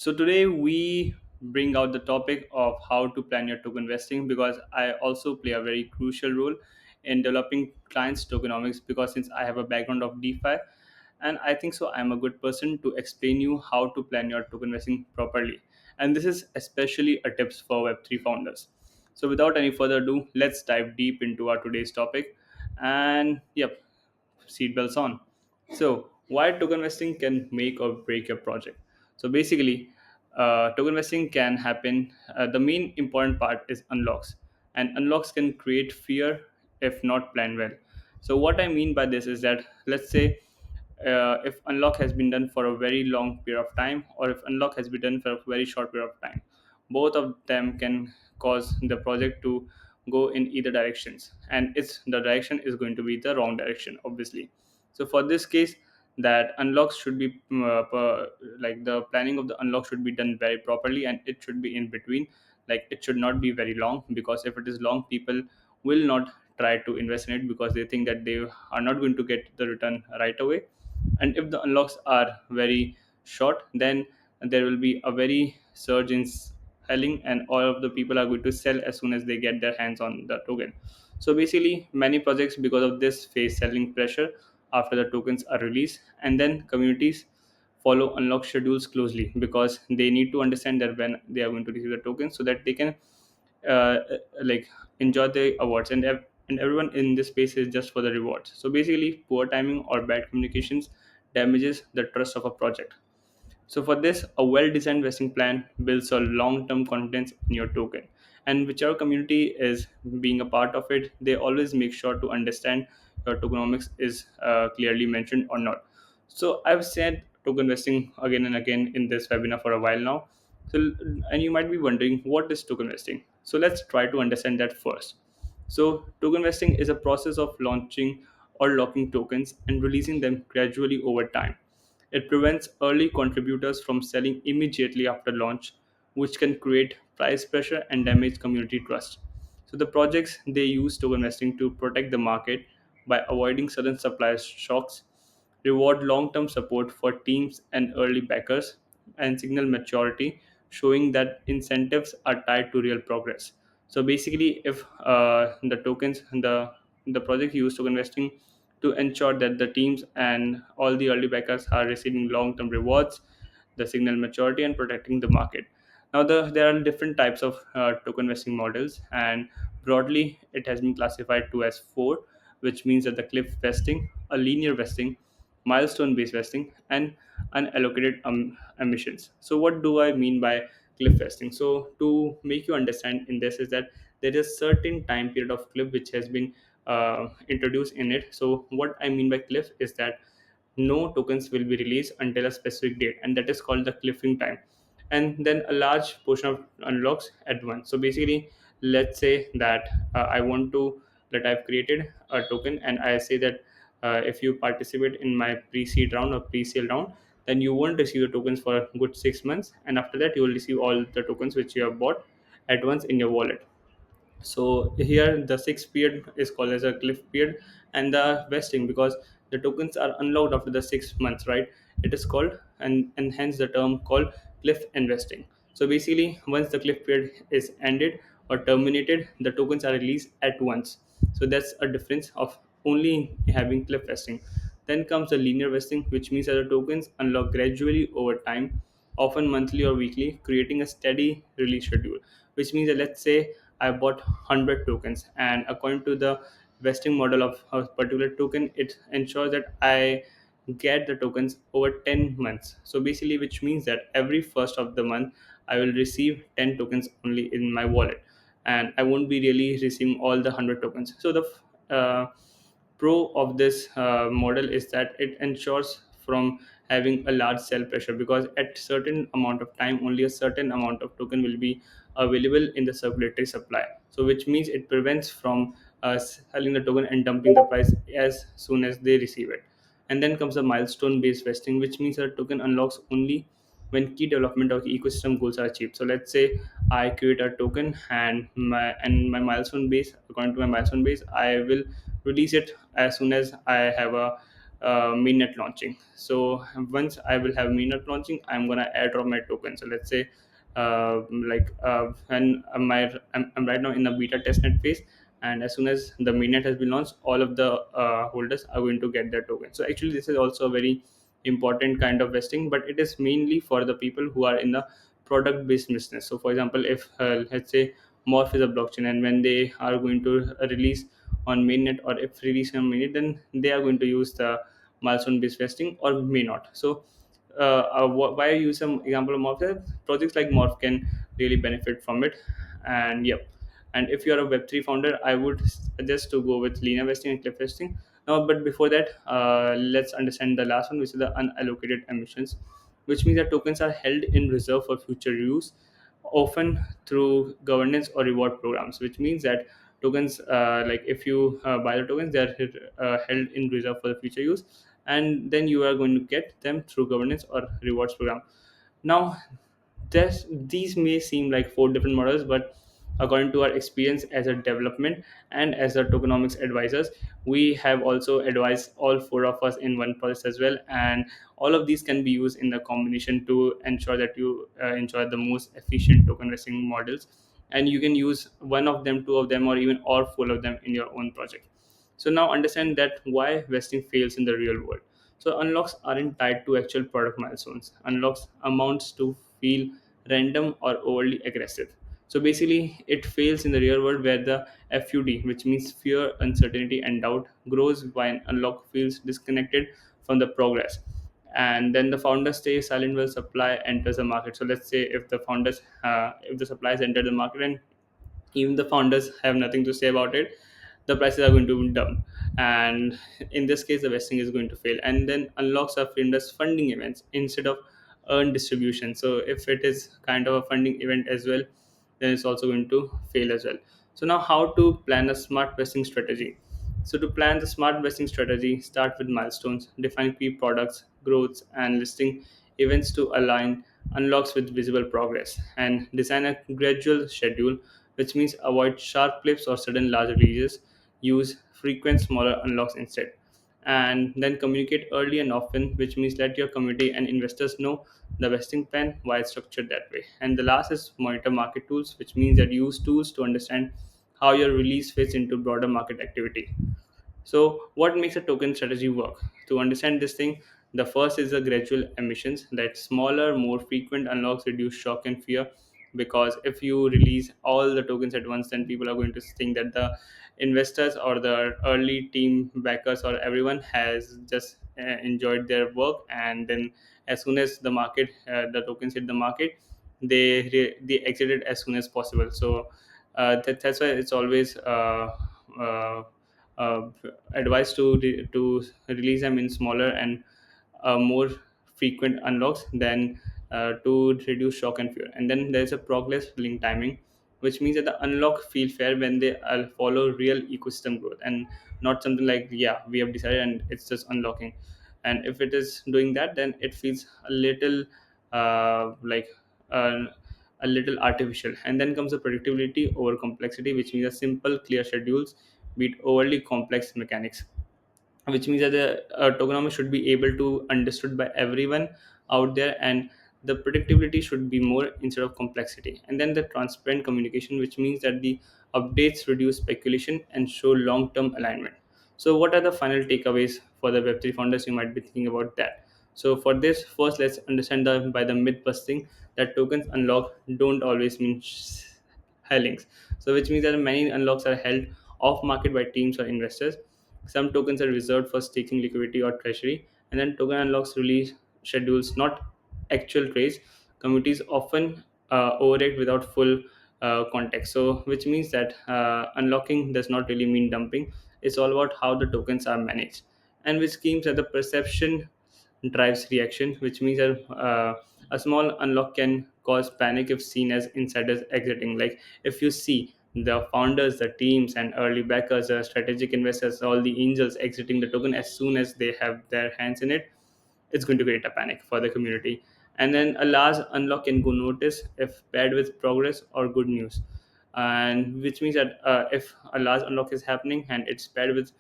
So today we bring out the topic of how to plan your token investing because I also play a very crucial role in developing clients tokenomics because since I have a background of DeFi and I think so I'm a good person to explain you how to plan your token investing properly. And this is especially a tips for Web3 founders. So without any further ado, let's dive deep into our today's topic. And yep, seatbelts on. So, why token vesting can make or break your project? So, basically, token vesting can happen. The main important part is unlocks, and unlocks can create fear if not planned well. So, what I mean by this is that let's say if unlock has been done for a very long period of time, or if unlock has been done for a very short period of time, both of them can cause the project to go in either directions, and it's the direction is going to be the wrong direction, obviously. So for this case, that unlocks should be like the planning of the unlock should be done very properly, and it should be in between. Like it should not be very long, because if it is long, people will not try to invest in it because they think that they are not going to get the return right away. And if the unlocks are very short, then there will be a very surge in selling, and all of the people are going to sell as soon as they get their hands on the token. So basically, many projects because of this face selling pressure after the tokens are released, and then communities follow unlock schedules closely because they need to understand that when they are going to receive the tokens, so that they can uh, like enjoy the awards, and everyone in this space is just for the rewards. So basically, poor timing or bad communications damages the trust of a project. So for this, a well-designed vesting plan builds a long-term confidence in your token. And whichever community is being a part of it, they always make sure to understand your tokenomics is clearly mentioned or not. So I've said token vesting again and again in this webinar for a while now. So and you might be wondering what is token vesting. So let's try to understand that first. So token vesting is a process of launching or locking tokens and releasing them gradually over time. It prevents early contributors from selling immediately after launch, which can create price pressure and damage community trust. So the projects they use token vesting to protect the market by avoiding sudden supply shocks, reward long-term support for teams and early backers, and signal maturity, showing that incentives are tied to real progress. So basically, if the project use token vesting to ensure that the teams and all the early backers are receiving long-term rewards, the signal maturity, and protecting the market. Now, there are different types of token vesting models, and broadly, it has been classified to as four, which means that the cliff vesting, a linear vesting, milestone-based vesting, and unallocated emissions. So, what do I mean by cliff vesting? So, to make you understand in this is that there is a certain time period of cliff which has been introduced in it. So what I mean by cliff is that no tokens will be released until a specific date, and that is called the cliffing time. And then a large portion of unlocks at once. So basically, let's say that I want to that I've created a token, and I say that if you participate in my pre-seed round or pre-sale round, then you won't receive the tokens for a good 6 months, and after that you will receive all the tokens which you have bought at once in your wallet. So here the sixth period is called as a cliff period, and the vesting, because the tokens are unlocked after the 6 months, right? It is called, and hence the term called cliff investing. So basically, once the cliff period is ended or terminated, the tokens are released at once. So that's a difference of only having cliff vesting. Then comes the linear vesting, which means that the tokens unlock gradually over time, often monthly or weekly, creating a steady release schedule. Which means that let's say I bought 100 tokens, and according to the vesting model of a particular token, it ensures that I get the tokens over 10 months. So basically, which means that every first of the month, I will receive 10 tokens only in my wallet, and I won't be really receiving all the 100 tokens. So the pro of this model is that it ensures from having a large sell pressure, because at certain amount of time only a certain amount of token will be available in the circulatory supply. So which means it prevents from selling the token and dumping the price as soon as they receive it. And then comes the milestone based vesting, which means that token unlocks only when key development or ecosystem goals are achieved. So let's say I create a token, and my milestone base, according to my milestone base, I will release it as soon as I have a mainnet launching. So once I will have mainnet launching, I'm gonna airdrop my token. So let's say when I'm right now in the beta testnet phase, and as soon as the mainnet has been launched, all of the holders are going to get their token. So actually this is also a very important kind of vesting, but it is mainly for the people who are in the product based business. So for example, if let's say Morph is a blockchain, and when they are going to release on mainnet, or if release on mainnet, then they are going to use the milestone based vesting or may not. So why I use some example of Morph? Projects like Morph can really benefit from it. And yep. And if you're a Web3 founder, I would suggest to go with linear vesting and cliff vesting. Now, but before that, let's understand the last one, which is the unallocated emissions, which means that tokens are held in reserve for future use, often through governance or reward programs, which means that tokens, like if you buy the tokens, they are held in reserve for the future use, and then you are going to get them through governance or rewards program. Now, these may seem like four different models, but according to our experience as a development and as a tokenomics advisors, we have also advised all four of us in one process as well. And all of these can be used in the combination to ensure that you enjoy the most efficient token vesting models. And you can use one of them, two of them, or even all four of them in your own project. So now understand that why vesting fails in the real world. So unlocks aren't tied to actual product milestones. Unlocks amounts to feel random or overly aggressive. So basically, it fails in the real world where the FUD, which means fear, uncertainty, and doubt, grows when unlock feels disconnected from the progress. And then the founders stay silent while supply enters the market. So let's say if the suppliers enter the market and even the founders have nothing to say about it, the prices are going to be dump. And in this case, the vesting is going to fail. And then unlocks are framed as funding events instead of earned distribution. So if it is kind of a funding event as well, then it's also going to fail as well. So now, how to plan a smart vesting strategy? So to plan the smart vesting strategy, start with milestones, define key products, growths, and listing events to align unlocks with visible progress, and design a gradual schedule, which means avoid sharp clips or sudden large releases. Use frequent smaller unlocks instead. And then communicate early and often, which means let your community and investors know the vesting plan, why it's structured that way. And the last is monitor market tools, which means that use tools to understand how your release fits into broader market activity. So, what makes a token strategy work? To understand this thing, the first is the gradual emissions, that smaller, more frequent unlocks reduce shock and fear. Because if you release all the tokens at once, then people are going to think that the investors or the early team backers or everyone has just enjoyed their work, and then as soon as the tokens hit the market, they exit it as soon as possible. So that's why it's always uh, uh, advised to release them in smaller and more frequent unlocks than to reduce shock and fear. And then there's a progress link timing, which means that the unlock feel fair when they follow real ecosystem growth, and not something like, yeah, we have decided and it's just unlocking. And if it is doing that, then it feels a little like uh, a little artificial. And then comes the predictability over complexity, which means a simple clear schedules beat overly complex mechanics, which means that the tokenomics should be able to understood by everyone out there, and the predictability should be more instead of complexity. And then the transparent communication, which means that the updates reduce speculation and show long-term alignment. So what are the final takeaways for the Web3 founders? You might be thinking about that. So for this, first let's understand by the myth busting that tokens unlock don't always mean hellings. So which means that many unlocks are held off market by teams or investors. Some tokens are reserved for staking, liquidity, or treasury, and then token unlocks release schedules, not actual trades. Communities often overreact without full context. So, which means that unlocking does not really mean dumping. It's all about how the tokens are managed, and which schemes that the perception drives reaction, which means that a small unlock can cause panic if seen as insiders exiting. Like if you see the founders, the teams, and early backers, the strategic investors, all the angels exiting the token as soon as they have their hands in it, it's going to create a panic for the community. And then a large unlock can go notice if paired with progress or good news, and which means that if a large unlock is happening and it's paired with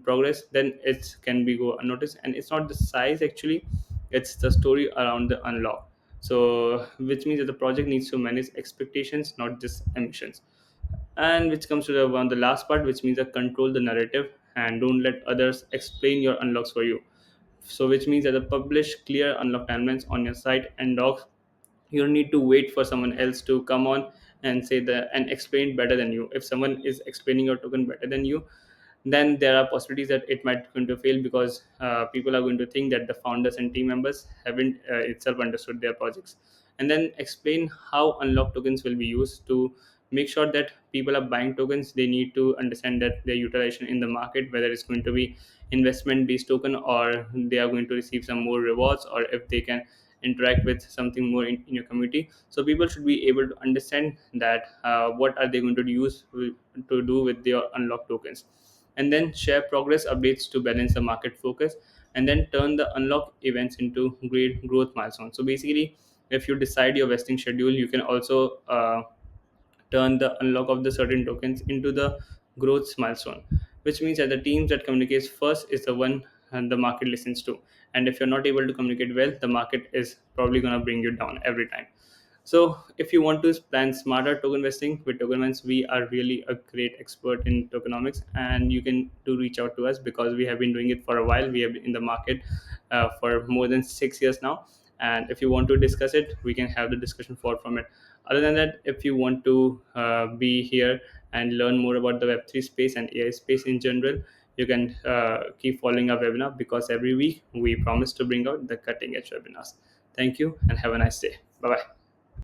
progress, then it can be go unnoticed. And it's not the size actually, it's the story around the unlock. So which means that the project needs to manage expectations, not just ambitions. And which comes to the last part, which means that control the narrative and don't let others explain your unlocks for you. So which means that the publish clear unlock timelines on your site and docs. You don't need to wait for someone else to come on and say that and explain better than you. If someone is explaining your token better than you, then there are possibilities that it might going to fail, because people are going to think that the founders and team members haven't itself understood their projects. And then explain how unlocked tokens will be used. To make sure that people are buying tokens, they need to understand that their utilization in the market, whether it's going to be investment based token, or they are going to receive some more rewards, or if they can interact with something more in your community. So people should be able to understand that what are they going to use to do with their unlocked tokens. And then share progress updates to balance the market focus. And then turn the unlock events into great growth milestones. So basically, if you decide your vesting schedule, you can also turn the unlock of the certain tokens into the growth milestone, which means that the teams that communicates first is the one and the market listens to. And if you're not able to communicate well, the market is probably going to bring you down every time. So, if you want to plan smarter token investing with Tokenmans, we are really a great expert in tokenomics, and you can do reach out to us because we have been doing it for a while. We have been in the market for more than 6 years now, and if you want to discuss it, we can have the discussion forward from it. Other than that, if you want to be here and learn more about the Web3 space and AI space in general, you can keep following our webinar, because every week we promise to bring out the cutting edge webinars. Thank you and have a nice day. Bye bye.